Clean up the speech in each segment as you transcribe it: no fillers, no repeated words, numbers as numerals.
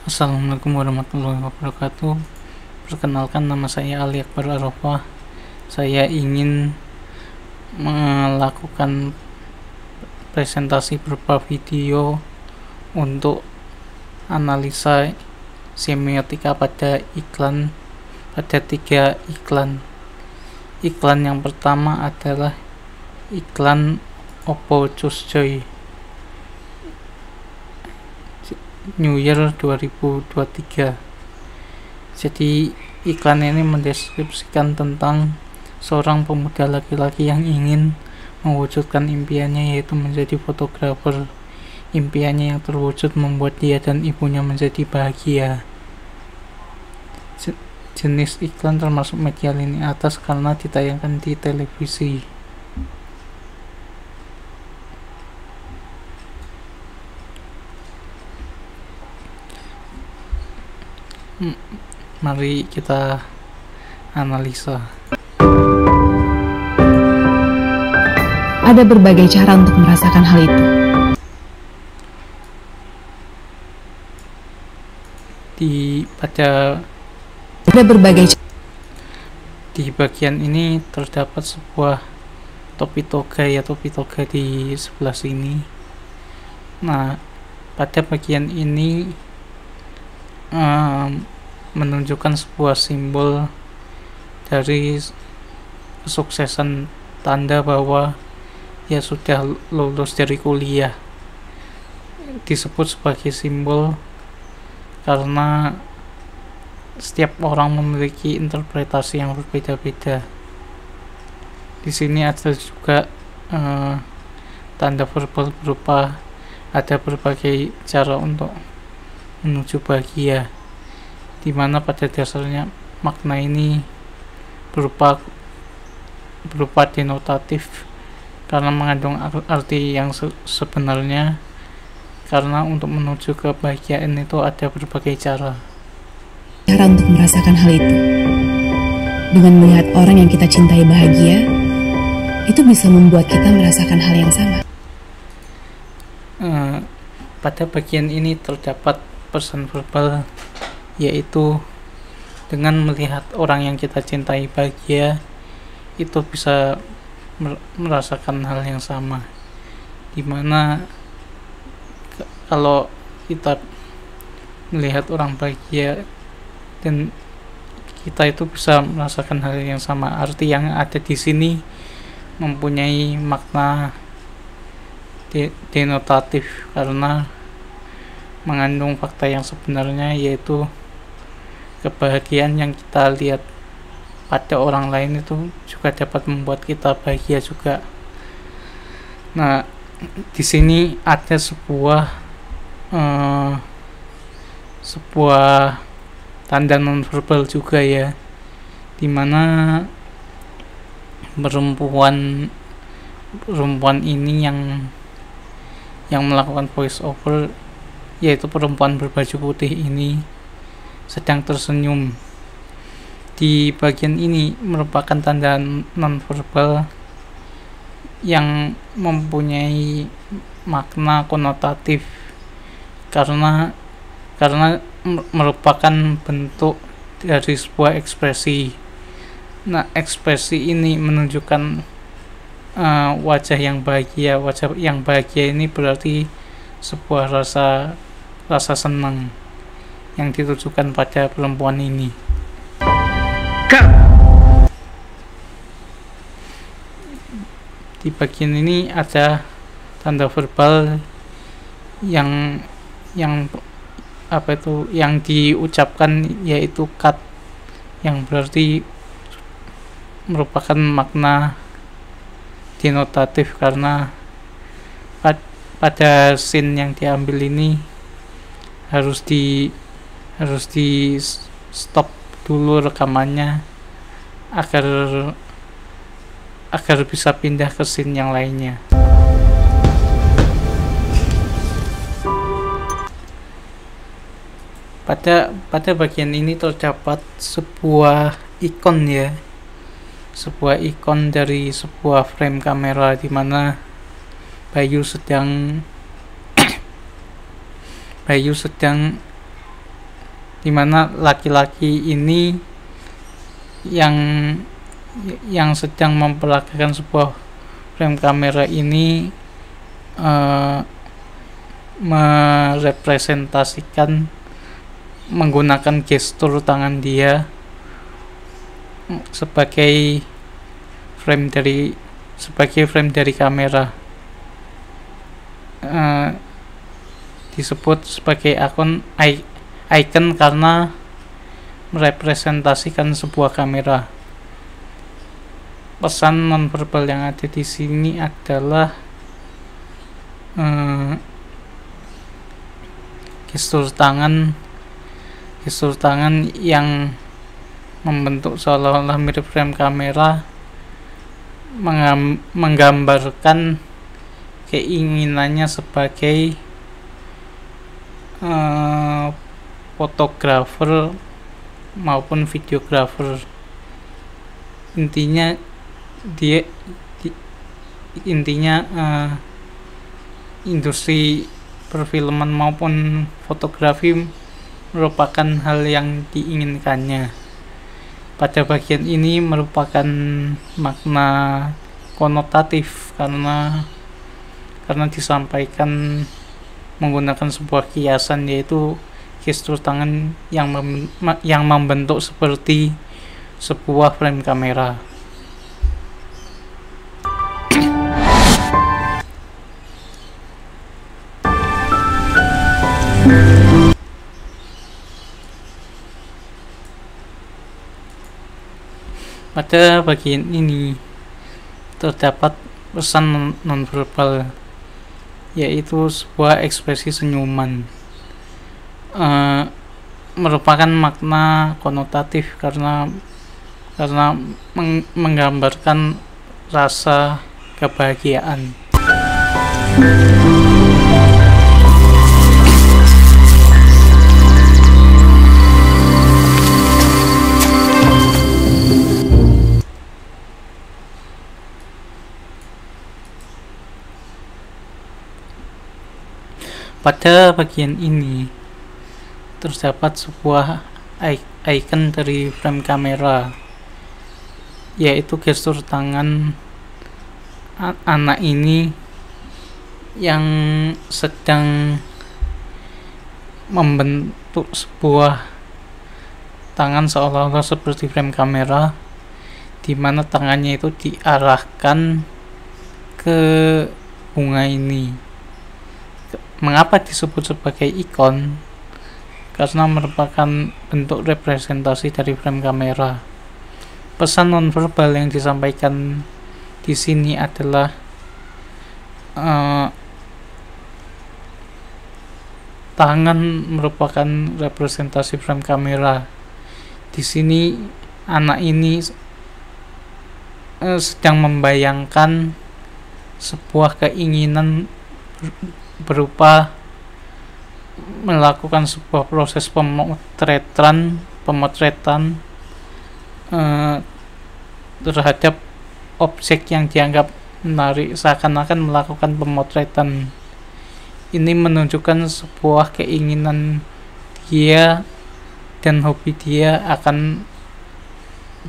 Assalamualaikum warahmatullahi wabarakatuh. Perkenalkan, nama saya Ali Akbar Arafah. Saya ingin melakukan presentasi berupa video untuk analisa semiotika pada iklan, pada 3 iklan. Iklan yang pertama adalah iklan Oppo Choose Joy New Year 2023. Jadi iklan ini mendeskripsikan tentang seorang pemuda laki-laki yang ingin mewujudkan impiannya, yaitu menjadi fotografer. Impiannya yang terwujud membuat dia dan ibunya menjadi bahagia. Jenis iklan termasuk media lini atas karena ditayangkan di televisi. Mari kita analisa. Ada berbagai cara untuk merasakan hal itu. Di bagian ini terdapat sebuah topi toga di sebelah sini. Nah, pada bagian ini menunjukkan sebuah simbol dari kesuksesan, tanda bahwa ya sudah lulus dari kuliah. Disebut sebagai simbol karena setiap orang memiliki interpretasi yang berbeda-beda. Di sini ada juga tanda verbal berupa ada berbagai cara untuk menuju bahagia, dimana pada dasarnya makna ini berupa denotatif karena mengandung arti yang sebenarnya, karena untuk menuju kebahagiaan itu ada berbagai cara untuk merasakan hal itu. Dengan melihat orang yang kita cintai bahagia, itu bisa membuat kita merasakan hal yang sama. Pada bagian ini terdapat pesan verbal, yaitu dengan melihat orang yang kita cintai bahagia, itu bisa merasakan hal yang sama, dimana kalau kita melihat orang bahagia dan kita itu bisa merasakan hal yang sama. Arti yang ada di sini mempunyai makna denotatif karena mengandung fakta yang sebenarnya, yaitu kebahagiaan yang kita lihat pada orang lain itu juga dapat membuat kita bahagia juga. Nah, di sini ada sebuah tanda nonverbal juga ya, dimana perempuan ini yang melakukan voice over, yaitu perempuan berbaju putih ini sedang tersenyum. Di bagian ini merupakan tanda nonverbal yang mempunyai makna konotatif karena merupakan bentuk dari sebuah ekspresi. Nah, ekspresi ini menunjukkan wajah yang bahagia. Wajah yang bahagia ini berarti sebuah rasa senang yang ditujukan pada perempuan ini. Di bagian ini ada tanda verbal yang diucapkan, yaitu cut, yang berarti merupakan makna denotatif karena pada scene yang diambil ini harus di stop dulu rekamannya agar bisa pindah ke scene yang lainnya. Pada bagian ini terdapat sebuah ikon ya, sebuah ikon dari sebuah frame kamera, di mana Bayu sedang dimana laki-laki ini yang sedang memperagakan sebuah frame kamera ini merepresentasikan menggunakan gestur tangan dia sebagai frame dari kamera. Disebut sebagai icon karena merepresentasikan sebuah kamera. Pesan nonverbal yang ada di sini adalah gestur tangan yang membentuk seolah-olah mirip frame kamera, menggambarkan keinginannya sebagai fotografer maupun videografer. Intinya industri perfilman maupun fotografi merupakan hal yang diinginkannya. Pada bagian ini merupakan makna konotatif karena disampaikan menggunakan sebuah kiasan, yaitu gestur tangan yang membentuk seperti sebuah frame kamera. Pada bagian ini terdapat pesan nonverbal, yaitu sebuah ekspresi senyuman. Merupakan makna konotatif karena menggambarkan rasa kebahagiaan. Pada bagian ini terdapat sebuah icon dari frame kamera, yaitu gestur tangan anak ini yang sedang membentuk sebuah tangan seolah-olah seperti frame kamera, di mana tangannya itu diarahkan ke bunga ini. Mengapa disebut sebagai ikon? Karena merupakan bentuk representasi dari frame kamera. Pesan nonverbal yang disampaikan di sini adalah tangan merupakan representasi frame kamera. Di sini anak ini sedang membayangkan sebuah keinginan berupa melakukan sebuah proses pemotretan terhadap objek yang dianggap menarik, seakan-akan melakukan pemotretan. Ini menunjukkan sebuah keinginan dia dan hobi dia akan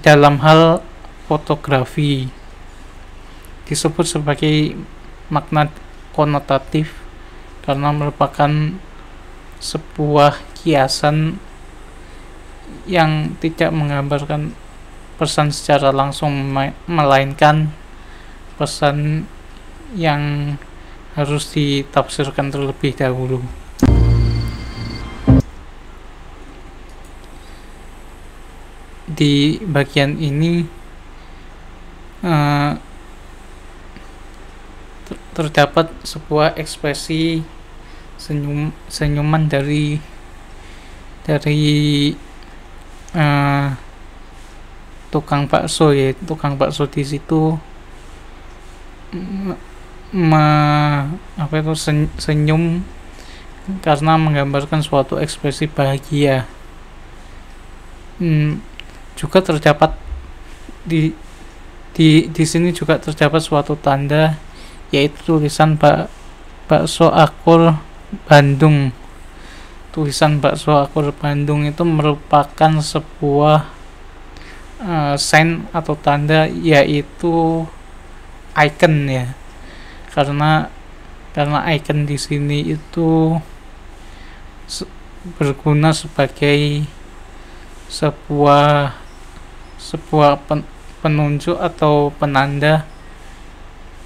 dalam hal fotografi. Disebut sebagai makna konotatif karena merupakan sebuah kiasan yang tidak menggambarkan pesan secara langsung, melainkan pesan yang harus ditafsirkan terlebih dahulu. Di bagian ini terdapat sebuah ekspresi senyuman dari tukang bakso, ya. Tukang bakso di situ senyum karena menggambarkan suatu ekspresi bahagia. Juga terdapat di sini juga terdapat suatu tanda, yaitu tulisan bakso akur Bandung. tulisan bakso akur Bandung itu merupakan sebuah sign atau tanda, yaitu icon ya, karena icon di sini itu berguna sebagai sebuah penunjuk atau penanda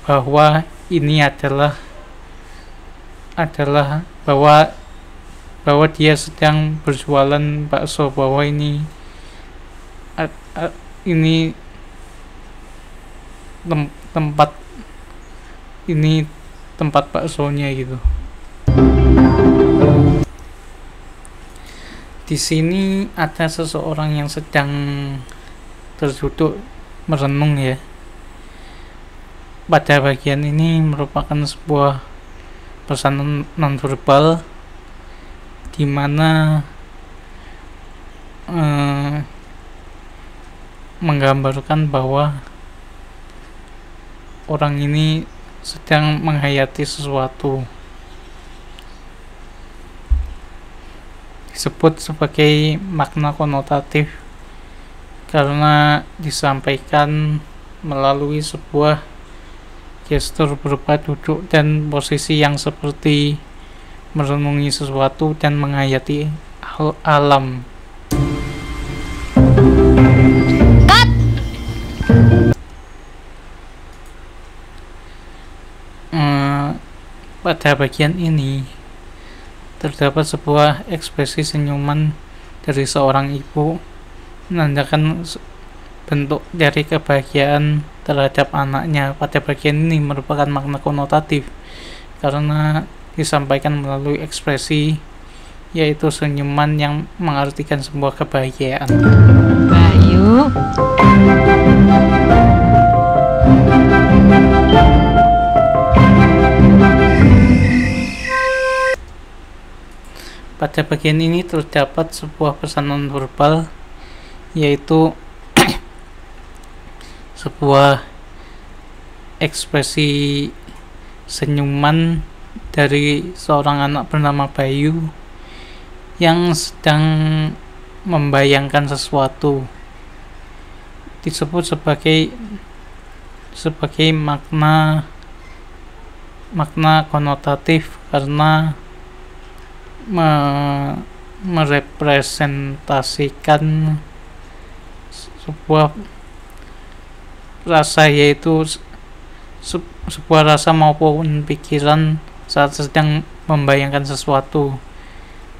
bahwa ini adalah bahwa dia sedang berjualan bakso, bahwa ini tempat baksonya gitu. Di sini ada seseorang yang sedang terduduk merenung ya. Pada bagian ini merupakan sebuah pesan nonverbal di mana menggambarkan bahwa orang ini sedang menghayati sesuatu. Disebut sebagai makna konotatif karena disampaikan melalui sebuah gestur berupa duduk dan posisi yang seperti merenungi sesuatu dan menghayati alam. Cut! Pada bagian ini terdapat sebuah ekspresi senyuman dari seorang ibu, menandakan bentuk dari kebahagiaan terhadap anaknya. Pada bagian ini merupakan makna konotatif karena disampaikan melalui ekspresi, yaitu senyuman yang mengartikan sebuah kebahagiaan. Bayu. Pada bagian ini terdapat sebuah pesan nonverbal, yaitu sebuah ekspresi senyuman dari seorang anak bernama Bayu yang sedang membayangkan sesuatu. Disebut sebagai makna konotatif karena merepresentasikan sebuah rasa, yaitu sebuah rasa maupun pikiran saat sedang membayangkan sesuatu.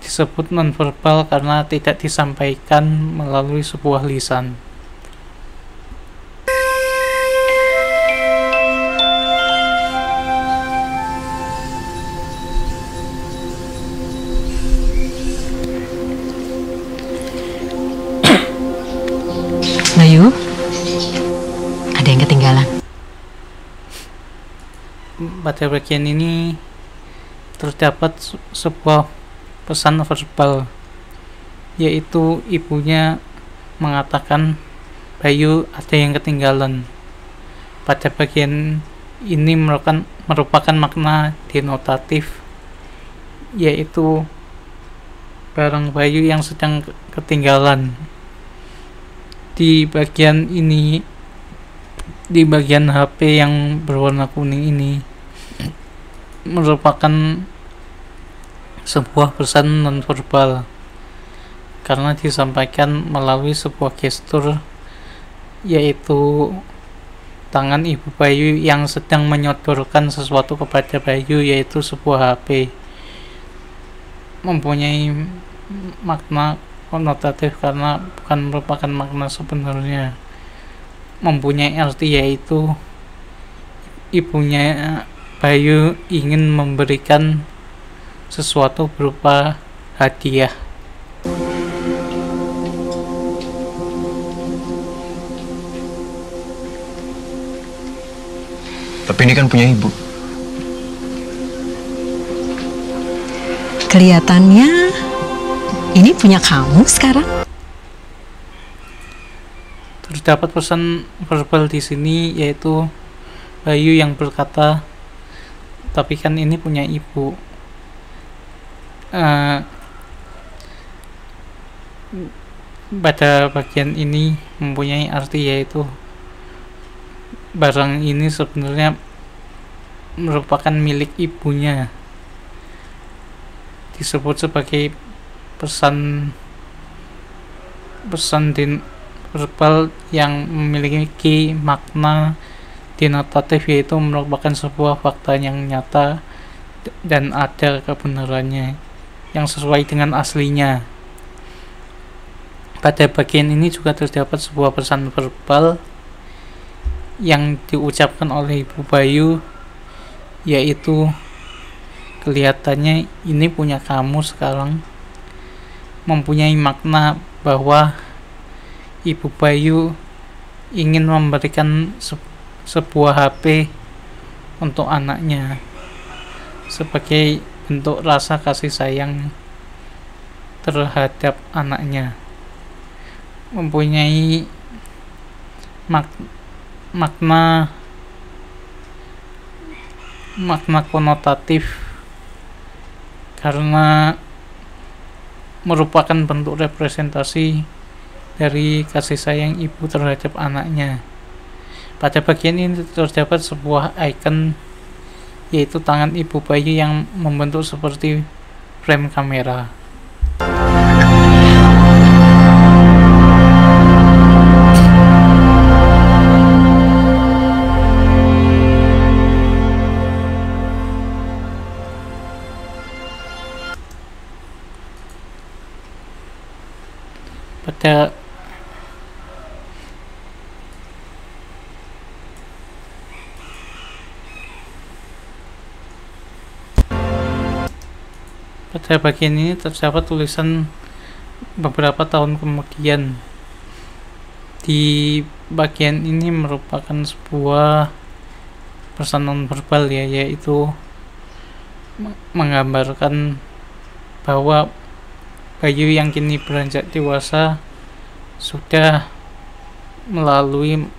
Disebut nonverbal karena tidak disampaikan melalui sebuah lisan. Bayu, ada yang ketinggalan. Pada bagian ini terdapat sebuah pesan verbal, yaitu ibunya mengatakan Bayu ada yang ketinggalan. Pada bagian ini merupakan makna denotatif, yaitu barang Bayu yang sedang ketinggalan. Di bagian ini, di bagian HP yang berwarna kuning ini merupakan sebuah pesan nonverbal karena disampaikan melalui sebuah gestur, yaitu tangan ibu Bayu yang sedang menyodorkan sesuatu kepada Bayu, yaitu sebuah HP. Mempunyai makna konotatif karena bukan merupakan makna sebenarnya. Mempunyai arti, yaitu ibunya Bayu ingin memberikan sesuatu berupa hadiah. Tapi ini kan punya ibu. Kelihatannya ini punya kamu sekarang. Terdapat pesan verbal di sini, yaitu Bayu yang berkata, tapi kan ini punya ibu. pada bagian ini mempunyai arti, yaitu barang ini sebenarnya merupakan milik ibunya, disebut sebagai pesan verbal yang memiliki makna denotatif, yaitu merupakan sebuah fakta yang nyata dan ada kebenarannya yang sesuai dengan aslinya. Pada bagian ini juga terdapat sebuah pesan verbal yang diucapkan oleh Ibu Bayu, yaitu kelihatannya ini punya kamu sekarang, mempunyai makna bahwa Ibu Bayu ingin memberikan sebuah HP untuk anaknya sebagai bentuk rasa kasih sayang terhadap anaknya, mempunyai makna konotatif karena merupakan bentuk representasi dari kasih sayang ibu terhadap anaknya. Pada bagian ini terdapat sebuah icon, yaitu tangan Ibu Bayu yang membentuk seperti frame kamera. Pada bagian ini terdapat tulisan beberapa tahun kemudian. Di bagian ini merupakan sebuah pesan non-verbal ya, yaitu menggambarkan bahwa Bayu yang kini beranjak dewasa sudah melalui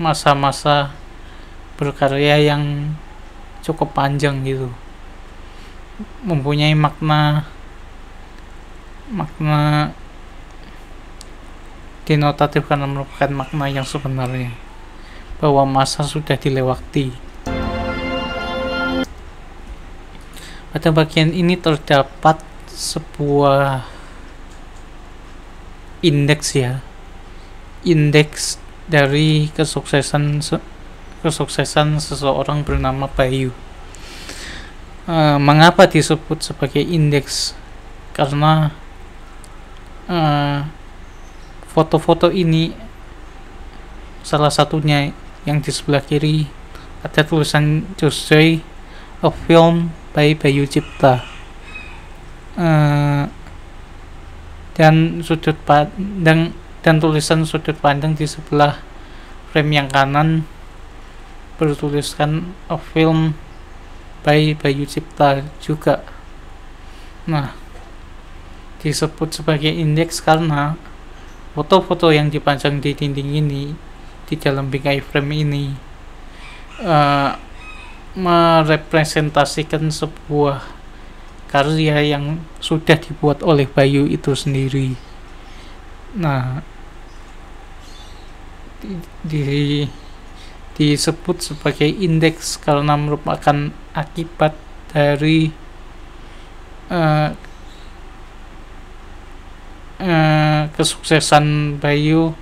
masa-masa berkarya yang cukup panjang gitu, mempunyai makna denotatif karena merupakan makna yang sebenarnya bahwa masa sudah dilewati. Pada bagian ini terdapat sebuah indeks ya, indeks dari kesuksesan seseorang bernama Bayu. Mengapa disebut sebagai indeks? Karena foto-foto ini, salah satunya yang di sebelah kiri ada tulisan Joy, a film by Bayu Cipta, dan tulisan sudut pandang di sebelah frame yang kanan bertuliskan a film by Bayu Cipta juga. Nah, disebut sebagai indeks karena foto-foto yang dipajang di dinding ini, di dalam bingkai frame ini, merepresentasikan sebuah karya yang sudah dibuat oleh Bayu itu sendiri. Nah, disebut sebagai indeks karena merupakan akibat dari kesuksesan Bayu,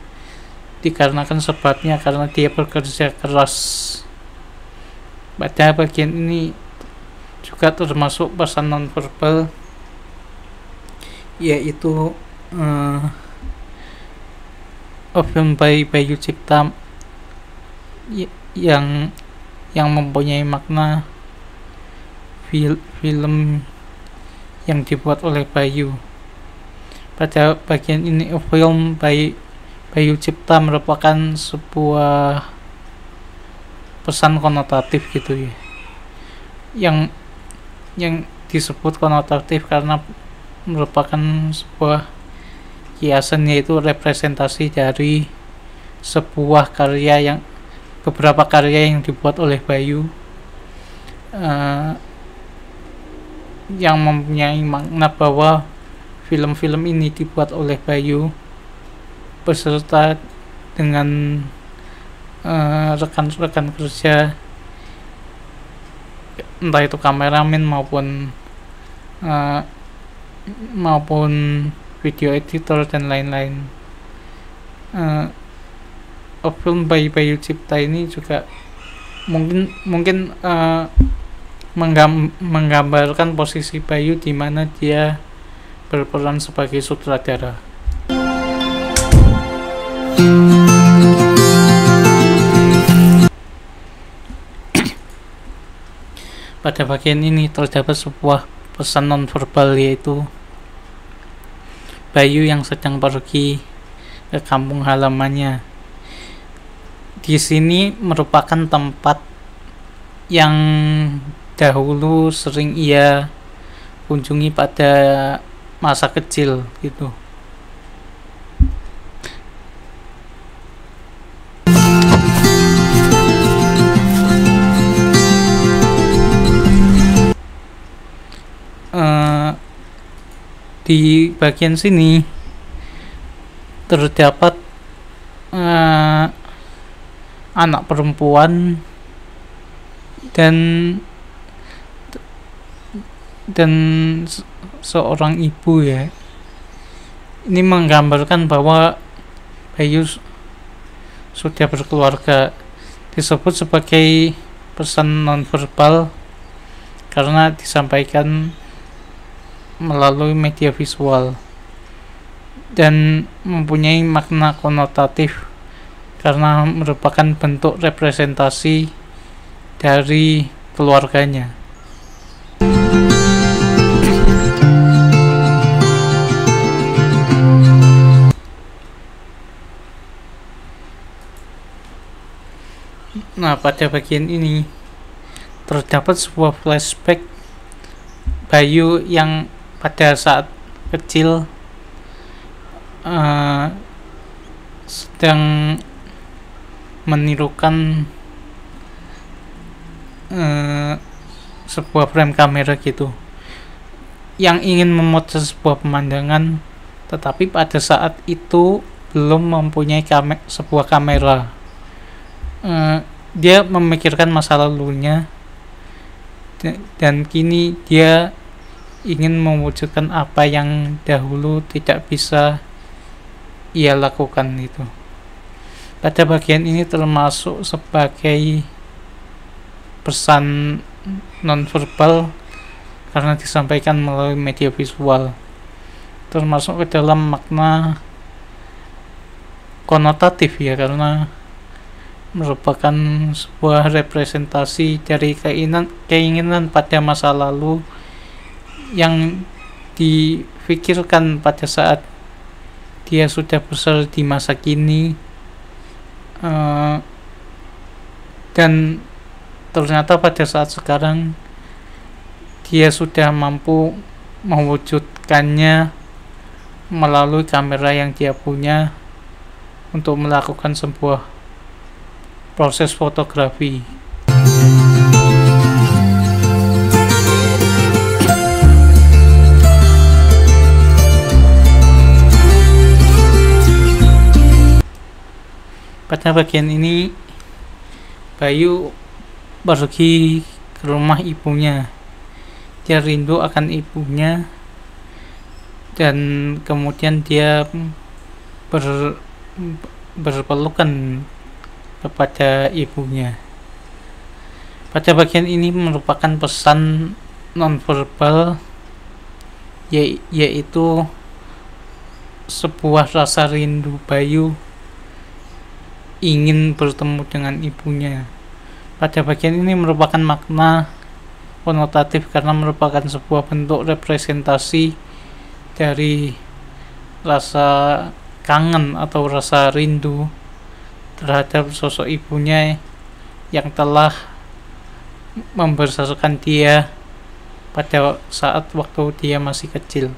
dikarenakan sebabnya karena dia bekerja keras. Pada bagian ini juga termasuk pesan non-verbal, yaitu a film by Bayu Cipta yang mempunyai makna film yang dibuat oleh Bayu. Pada bagian ini a film by Bayu Cipta merupakan sebuah pesan konotatif gitu ya, yang disebut konotatif karena merupakan sebuah kiasan, yaitu representasi dari sebuah beberapa karya yang dibuat oleh Bayu, yang mempunyai makna bahwa film-film ini dibuat oleh Bayu beserta dengan rekan-rekan kerja, entah itu kameramen maupun video editor dan lain-lain. Film Bayu Cipta ini juga mungkin menggambarkan posisi Bayu di mana dia berperan sebagai sutradara. Pada bagian ini terdapat sebuah pesan nonverbal, yaitu Bayu yang sedang pergi ke kampung halamannya. Di sini merupakan tempat yang dahulu sering ia kunjungi pada masa kecil gitu. Di bagian sini terdapat anak perempuan dan seorang ibu ya. Ini menggambarkan bahwa Bayu sudah berkeluarga. Disebut sebagai pesan nonverbal karena disampaikan melalui media visual dan mempunyai makna konotatif karena merupakan bentuk representasi dari keluarganya. Nah, pada bagian ini terdapat sebuah flashback Bayu yang pada saat kecil sedang menirukan sebuah frame kamera gitu, yang ingin memotret sebuah pemandangan, tetapi pada saat itu belum mempunyai sebuah kamera. Dia memikirkan masa lalunya dan kini dia ingin mewujudkan apa yang dahulu tidak bisa ia lakukan itu. Pada bagian ini termasuk sebagai pesan nonverbal karena disampaikan melalui media visual, termasuk ke dalam makna konotatif ya, karena merupakan sebuah representasi dari keinginan pada masa lalu yang difikirkan pada saat dia sudah besar di masa kini, dan ternyata pada saat sekarang dia sudah mampu mewujudkannya melalui kamera yang dia punya untuk melakukan sebuah proses fotografi. Pada bagian ini Bayu pergi ke rumah ibunya. Dia rindu akan ibunya dan kemudian dia berpelukan kepada ibunya. Pada bagian ini merupakan pesan nonverbal, yaitu sebuah rasa rindu Bayu ingin bertemu dengan ibunya. Pada bagian ini merupakan makna konotatif karena merupakan sebuah bentuk representasi dari rasa kangen atau rasa rindu terhadap sosok ibunya yang telah membesarkan dia pada saat waktu dia masih kecil.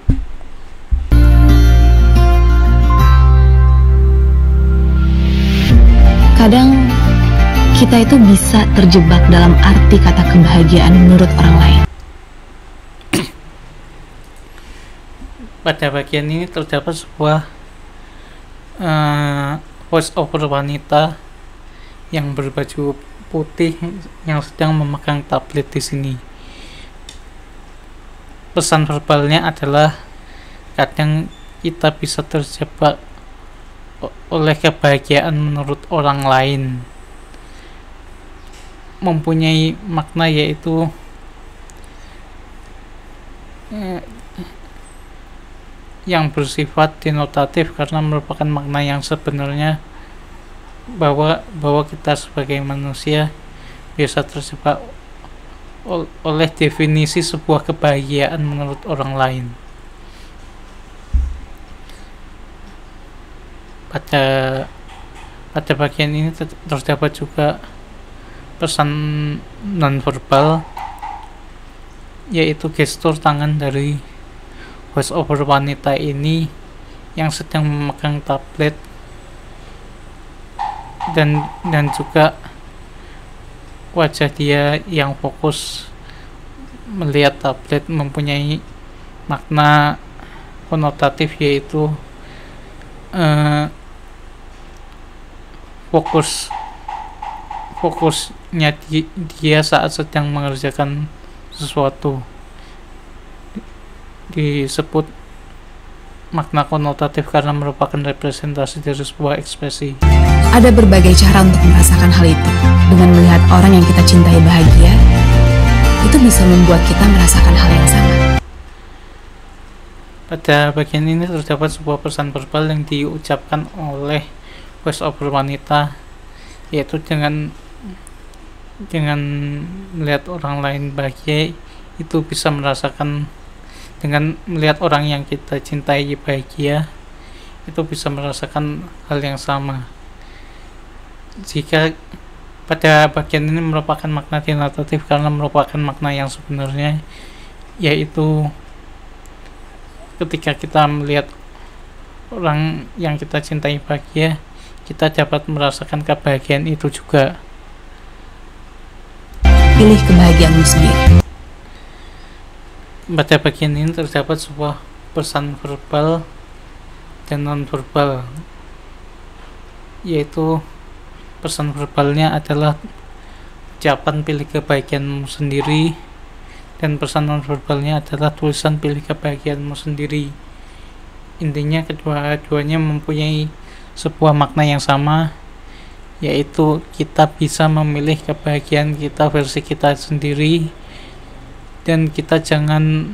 Kadang kita itu bisa terjebak dalam arti kata kebahagiaan menurut orang lain. Pada bagian ini terdapat sebuah voice over wanita yang berbaju putih yang sedang memegang tablet di sini. Pesan verbalnya adalah kadang kita bisa terjebak oleh kebahagiaan menurut orang lain, mempunyai makna yaitu yang bersifat denotatif karena merupakan makna yang sebenarnya bahwa kita sebagai manusia biasa terjebak oleh definisi sebuah kebahagiaan menurut orang lain. Pada bagian ini terdapat juga pesan nonverbal, yaitu gestur tangan dari voice over wanita ini yang sedang memegang tablet dan juga wajah dia yang fokus melihat tablet mempunyai makna konotatif, yaitu fokusnya dia saat sedang mengerjakan sesuatu. Disebut makna konotatif karena merupakan representasi dari sebuah ekspresi. Ada berbagai cara untuk merasakan hal itu. Dengan melihat orang yang kita cintai bahagia, itu bisa membuat kita merasakan hal yang sama. Pada bagian ini terdapat sebuah pesan verbal yang diucapkan oleh voice over wanita, yaitu dengan melihat orang lain bahagia, itu bisa merasakan, dengan melihat orang yang kita cintai bahagia, itu bisa merasakan hal yang sama. Jika pada bagian ini merupakan makna denotatif karena merupakan makna yang sebenarnya, yaitu ketika kita melihat orang yang kita cintai bahagia, kita dapat merasakan kebahagiaan itu juga. Pilih kebahagiaanmu sendiri. Pada bagian ini terdapat sebuah pesan verbal dan non-verbal, yaitu pesan verbalnya adalah ucapan pilih kebahagiaanmu sendiri, dan pesan non-verbalnya adalah tulisan pilih kebahagiaanmu sendiri. Intinya kedua-duanya mempunyai sebuah makna yang sama, yaitu kita bisa memilih kebahagiaan kita versi kita sendiri, dan kita jangan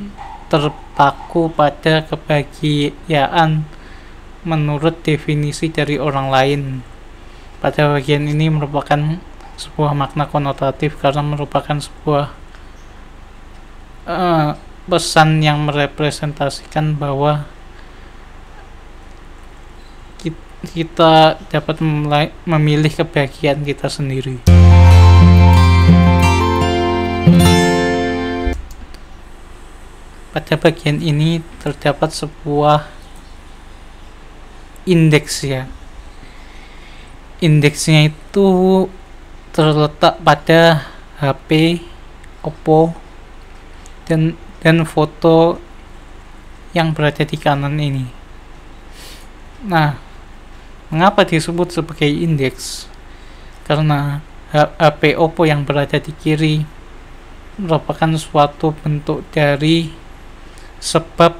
terpaku pada kebahagiaan menurut definisi dari orang lain. Pada bagian ini merupakan sebuah makna konotatif karena merupakan sebuah pesan yang merepresentasikan bahwa kita dapat memilih kebahagiaan kita sendiri. Pada bagian ini terdapat sebuah indeks ya. Indeksnya itu terletak pada HP Oppo dan foto yang berada di kanan ini. Nah, mengapa disebut sebagai indeks? Karena HP Oppo yang berada di kiri merupakan suatu bentuk dari sebab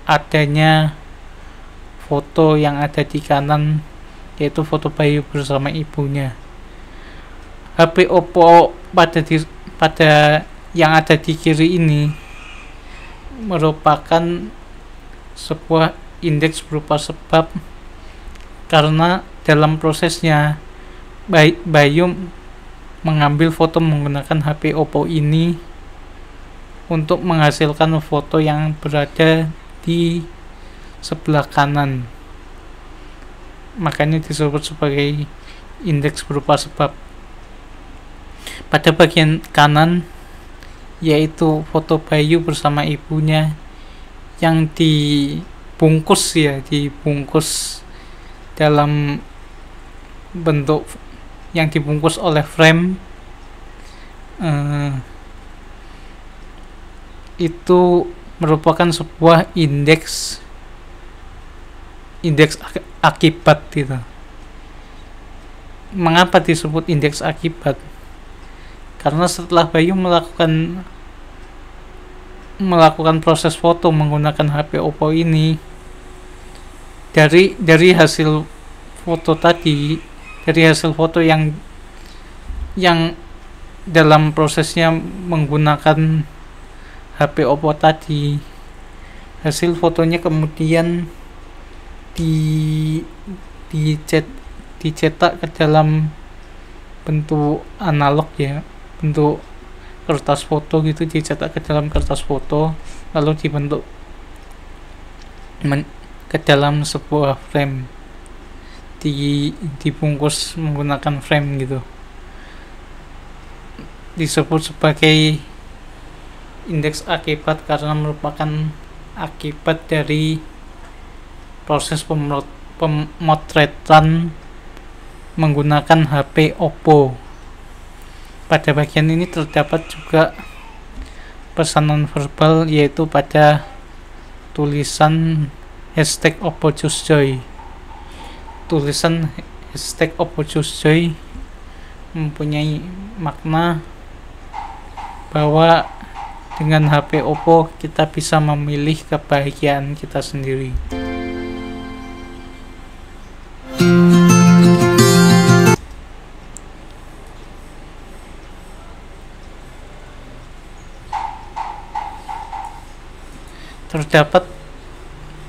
adanya foto yang ada di kanan, yaitu foto bayi bersama ibunya. HP Oppo pada yang ada di kiri ini merupakan sebuah indeks berupa sebab, karena dalam prosesnya Bayu mengambil foto menggunakan HP Oppo ini untuk menghasilkan foto yang berada di sebelah kanan. Makanya disebut sebagai indeks berupa sebab. Pada bagian kanan, yaitu foto Bayu bersama ibunya yang dibungkus dalam bentuk yang dibungkus oleh frame, itu merupakan sebuah indeks akibat gitu. Mengapa disebut indeks akibat? Karena setelah Bayu melakukan proses foto menggunakan HP Oppo ini, dari hasil foto tadi, dari hasil foto yang dalam prosesnya menggunakan HP Oppo tadi, hasil fotonya kemudian dicetak ke dalam bentuk analog ya, bentuk kertas foto gitu, dicetak ke dalam kertas foto lalu dibentuk ke dalam sebuah frame, dibungkus menggunakan frame gitu. Disebut sebagai indeks akibat karena merupakan akibat dari proses pemotretan menggunakan HP Oppo. Pada bagian ini terdapat juga pesan verbal, yaitu pada tulisan hashtag Oppo Choose Joy. Tulisan hashtag Oppo Choose Joy mempunyai makna bahwa dengan HP Oppo kita bisa memilih kebahagiaan kita sendiri.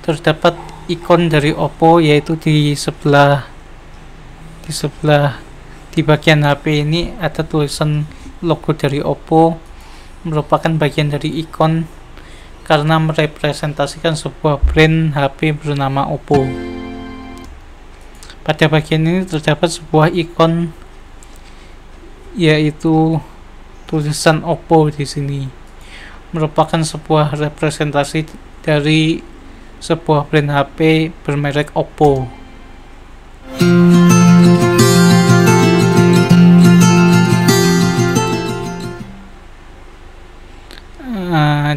Terdapat ikon dari Oppo, yaitu di sebelah di bagian HP ini ada tulisan logo dari Oppo, merupakan bagian dari ikon karena merepresentasikan sebuah brand HP bernama Oppo. Pada bagian ini terdapat sebuah ikon, yaitu tulisan Oppo di sini, merupakan sebuah representasi dari sebuah brand HP bermerek Oppo.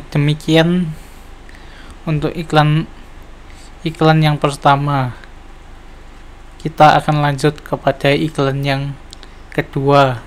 Demikian untuk iklan yang pertama. Kita akan lanjut kepada iklan yang kedua.